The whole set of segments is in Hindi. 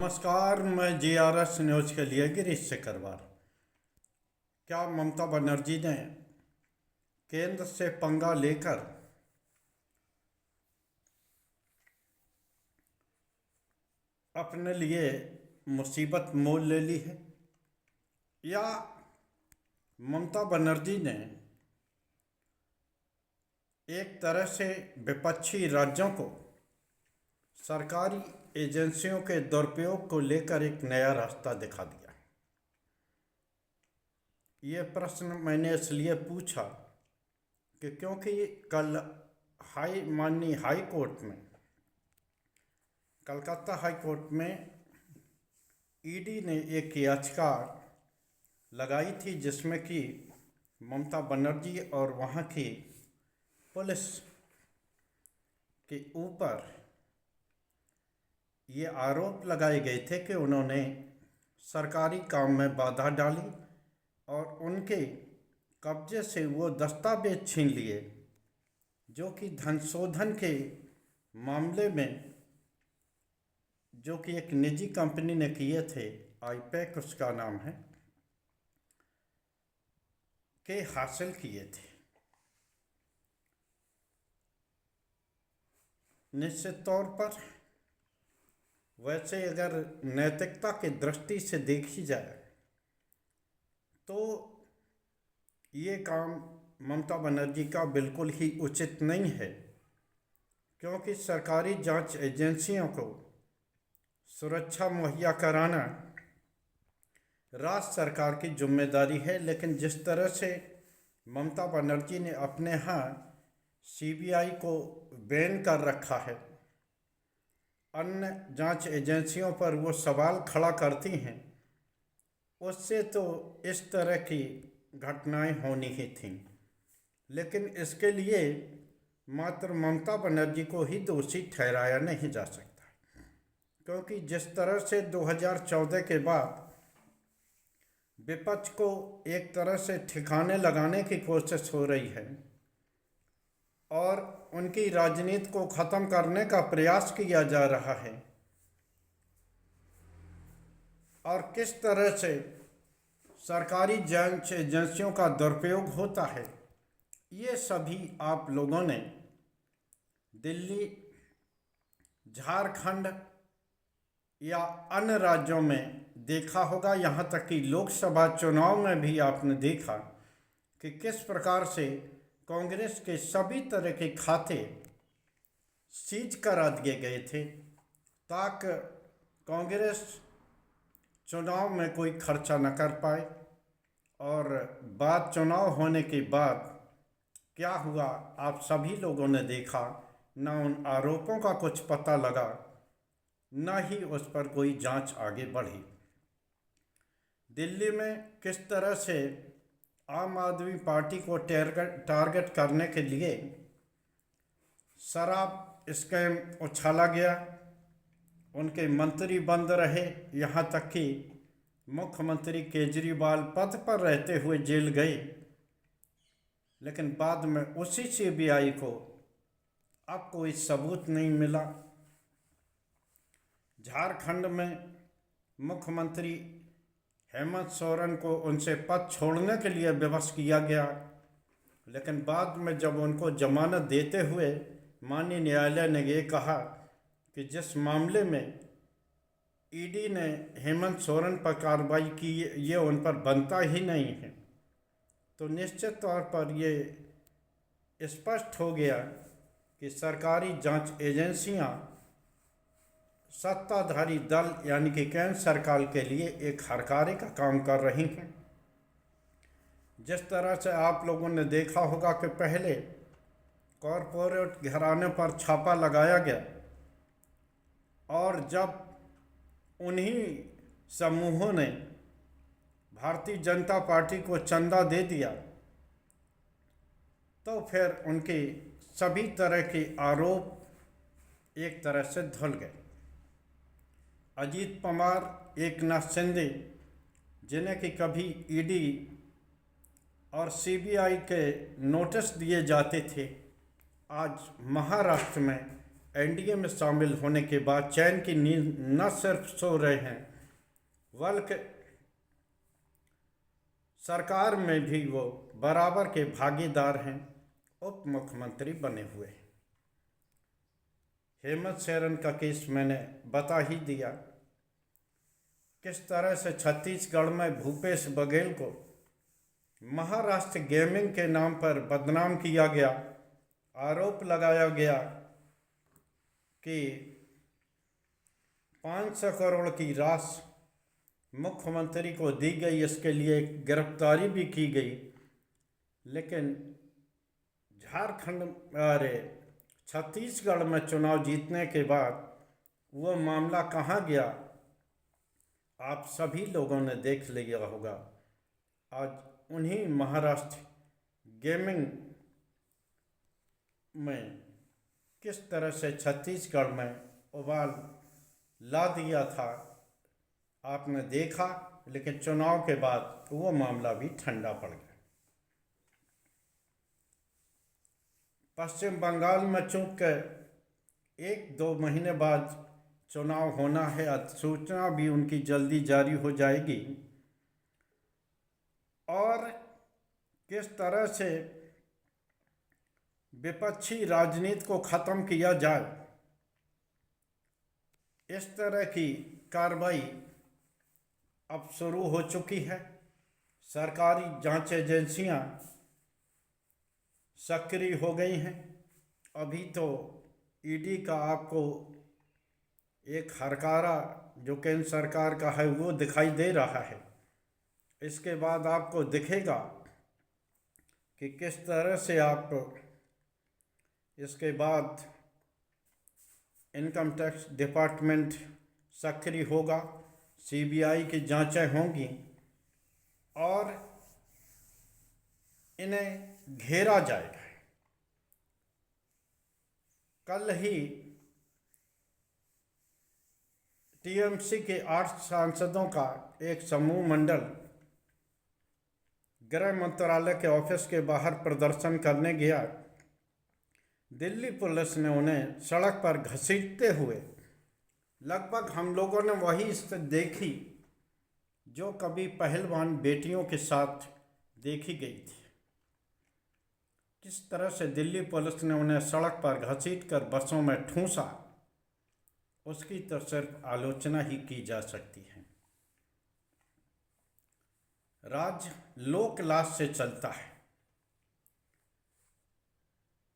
नमस्कार, मैं जीआरएस न्यूज के लिए गिरीश सिकरवार। क्या ममता बनर्जी ने केंद्र से पंगा लेकर अपने लिए मुसीबत मोल ले ली है, या ममता बनर्जी ने एक तरह से विपक्षी राज्यों को सरकारी एजेंसियों के दुरुपयोग को लेकर एक नया रास्ता दिखा दिया? ये प्रश्न मैंने इसलिए पूछा कि क्योंकि कल माननीय हाई कोर्ट में, कलकत्ता हाई कोर्ट में ईडी ने एक याचिका लगाई थी जिसमें कि ममता बनर्जी और वहाँ की पुलिस के ऊपर ये आरोप लगाए गए थे कि उन्होंने सरकारी काम में बाधा डाली और उनके कब्जे से वो दस्तावेज छीन लिए जो कि धन शोधन के मामले में, जो कि एक निजी कंपनी ने किए थे, आईपैक उसका नाम है, के हासिल किए थे। निश्चित तौर पर वैसे अगर नैतिकता की दृष्टि से देखी जाए तो ये काम ममता बनर्जी का बिल्कुल ही उचित नहीं है, क्योंकि सरकारी जांच एजेंसियों को सुरक्षा मुहैया कराना राज्य सरकार की जिम्मेदारी है। लेकिन जिस तरह से ममता बनर्जी ने अपने यहाँ सीबीआई को बैन कर रखा है, अन्य जांच एजेंसियों पर वो सवाल खड़ा करती हैं, उससे तो इस तरह की घटनाएं होनी ही थीं। लेकिन इसके लिए मात्र ममता बनर्जी को ही दोषी ठहराया नहीं जा सकता, क्योंकि जिस तरह से 2014 के बाद विपक्ष को एक तरह से ठिकाने लगाने की कोशिश हो रही है और उनकी राजनीति को ख़त्म करने का प्रयास किया जा रहा है, और किस तरह से सरकारी जांच एजेंसियों का दुरुपयोग होता है, ये सभी आप लोगों ने दिल्ली, झारखंड या अन्य राज्यों में देखा होगा। यहाँ तक कि लोकसभा चुनाव में भी आपने देखा कि किस प्रकार से कांग्रेस के सभी तरह के खाते सीज करा दिए गए थे ताकि कांग्रेस चुनाव में कोई खर्चा न कर पाए। और बाद चुनाव होने के बाद क्या हुआ, आप सभी लोगों ने देखा। न उन आरोपों का कुछ पता लगा, न ही उस पर कोई जांच आगे बढ़ी। दिल्ली में किस तरह से आम आदमी पार्टी को टारगेट करने के लिए शराब स्कैम उछाला गया, उनके मंत्री बंद रहे, यहाँ तक कि मुख्यमंत्री केजरीवाल पद पर रहते हुए जेल गए। लेकिन बाद में उसी सीबीआई को अब कोई सबूत नहीं मिला। झारखंड में मुख्यमंत्री हेमंत सोरेन को उनसे पद छोड़ने के लिए विवश किया गया, लेकिन बाद में जब उनको जमानत देते हुए माननीय न्यायालय ने ये कहा कि जिस मामले में ईडी ने हेमंत सोरेन पर कार्रवाई की, ये उन पर बनता ही नहीं है, तो निश्चित तौर पर ये स्पष्ट हो गया कि सरकारी जांच एजेंसियां सत्ताधारी दल यानी कि केंद्र सरकार के लिए एक हरकारे का काम कर रही हैं। जिस तरह से आप लोगों ने देखा होगा कि पहले कॉरपोरेट घराने पर छापा लगाया गया, और जब उन्हीं समूहों ने भारतीय जनता पार्टी को चंदा दे दिया तो फिर उनके सभी तरह के आरोप एक तरह से धुल गए। अजीत पवार, एकनाथ शिंदे, जिन्हें कि कभी ईडी और सीबीआई के नोटिस दिए जाते थे, आज महाराष्ट्र में एनडीए में शामिल होने के बाद चैन की नींद न सिर्फ सो रहे हैं बल्कि सरकार में भी वो बराबर के भागीदार हैं, उप मुख्यमंत्री बने हुए हैं। हेमंत सोरेन का केस मैंने बता ही दिया, किस तरह से छत्तीसगढ़ में भूपेश बघेल को महाराष्ट्र गेमिंग के नाम पर बदनाम किया गया। आरोप लगाया गया कि 500 करोड़ की राशि मुख्यमंत्री को दी गई, इसके लिए गिरफ्तारी भी की गई। लेकिन झारखंड अरे छत्तीसगढ़ में चुनाव जीतने के बाद वो मामला कहाँ गया, आप सभी लोगों ने देख लिया होगा। आज उन्हीं महाराष्ट्र गेमिंग में किस तरह से छत्तीसगढ़ में उबाल ला दिया था आपने देखा, लेकिन चुनाव के बाद वो मामला भी ठंडा पड़ गया। पश्चिम बंगाल में चूंकि 1-2 महीने बाद चुनाव होना है, अधिसूचना भी उनकी जल्दी जारी हो जाएगी। और किस तरह से विपक्षी राजनीति को ख़त्म किया जाए, इस तरह की कार्रवाई अब शुरू हो चुकी है। सरकारी जांच एजेंसियां सक्रिय हो गई हैं। अभी तो ईडी का आपको एक हरकारा जो केंद्र सरकार का है वो दिखाई दे रहा है। इसके बाद आपको दिखेगा कि किस तरह से आप इसके बाद इनकम टैक्स डिपार्टमेंट सक्रिय होगा, सीबीआई की जांचें होंगी और इन्हें घेरा जाएगा। कल ही टीएमसी के 8 सांसदों का एक समूह मंडल गृह मंत्रालय के ऑफिस के बाहर प्रदर्शन करने गया। दिल्ली पुलिस ने उन्हें सड़क पर घसीटते हुए, लगभग हम लोगों ने वही स्थिति देखी जो कभी पहलवान बेटियों के साथ देखी गई थी। किस तरह से दिल्ली पुलिस ने उन्हें सड़क पर घसीटकर बसों में ठूंसा, उसकी तो सिर्फ आलोचना ही की जा सकती है। राज्य लोकलाज से चलता है।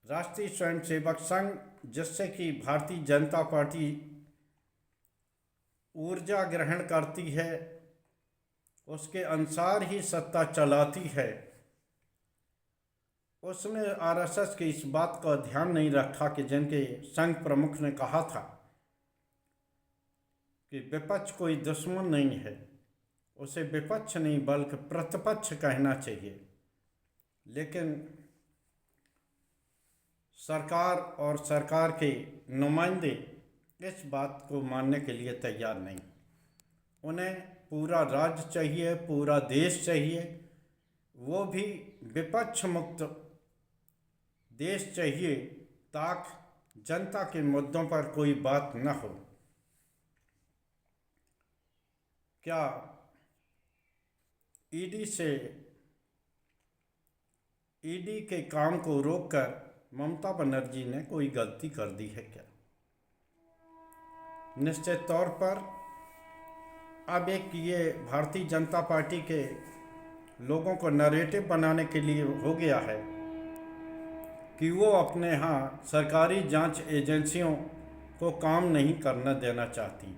राष्ट्रीय स्वयंसेवक संघ, जिससे कि भारतीय जनता पार्टी ऊर्जा ग्रहण करती है, उसके अनुसार ही सत्ता चलाती है, उसने आरएसएस की इस बात का ध्यान नहीं रखा कि जिनके संघ प्रमुख ने कहा था कि विपक्ष कोई दुश्मन नहीं है, उसे विपक्ष नहीं बल्कि प्रतिपक्ष कहना चाहिए। लेकिन सरकार और सरकार के नुमाइंदे इस बात को मानने के लिए तैयार नहीं। उन्हें पूरा राज्य चाहिए, पूरा देश चाहिए, वो भी विपक्ष मुक्त देश चाहिए, ताकि जनता के मुद्दों पर कोई बात न हो। क्या ईडी के काम को रोककर ममता बनर्जी ने कोई गलती कर दी है क्या? निश्चित तौर पर अब एक ये भारतीय जनता पार्टी के लोगों को नैरेटिव बनाने के लिए हो गया है कि वो अपने यहाँ सरकारी जांच एजेंसियों को काम नहीं करना देना चाहती।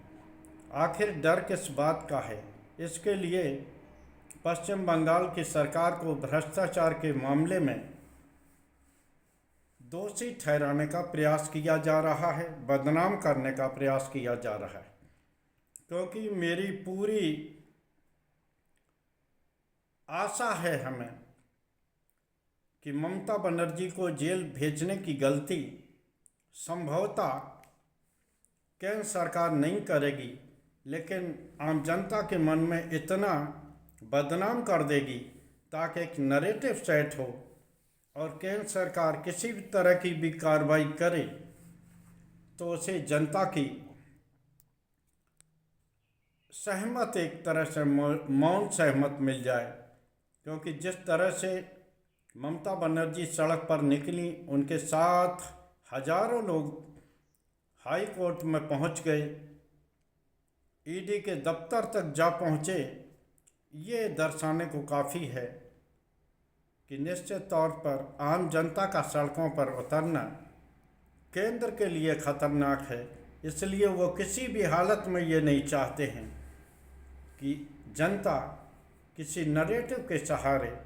आखिर डर किस बात का है? इसके लिए पश्चिम बंगाल की सरकार को भ्रष्टाचार के मामले में दोषी ठहराने का प्रयास किया जा रहा है, बदनाम करने का प्रयास किया जा रहा है। क्योंकि मेरी पूरी आशा है हमें कि ममता बनर्जी को जेल भेजने की गलती संभवतः केंद्र सरकार नहीं करेगी, लेकिन आम जनता के मन में इतना बदनाम कर देगी ताकि एक नैरेटिव सेट हो और केंद्र सरकार किसी भी तरह की भी कार्रवाई करे तो उसे जनता की सहमत, एक तरह से मौन सहमत मिल जाए। क्योंकि जिस तरह से ममता बनर्जी सड़क पर निकली, उनके साथ हजारों लोग हाई कोर्ट में पहुंच गए, ईडी के दफ्तर तक जा पहुंचे, ये दर्शाने को काफ़ी है कि निश्चित तौर पर आम जनता का सड़कों पर उतरना केंद्र के लिए खतरनाक है। इसलिए वो किसी भी हालत में ये नहीं चाहते हैं कि जनता किसी नरेटिव के सहारे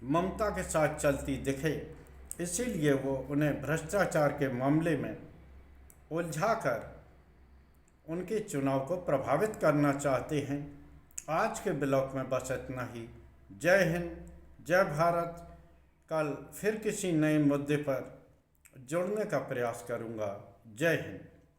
ममता के साथ चलती दिखे। इसीलिए वो उन्हें भ्रष्टाचार के मामले में उलझाकर उनके चुनाव को प्रभावित करना चाहते हैं। आज के ब्लॉग में बस इतना ही। जय हिंद, जय भारत। कल फिर किसी नए मुद्दे पर जुड़ने का प्रयास करूँगा। जय हिंद।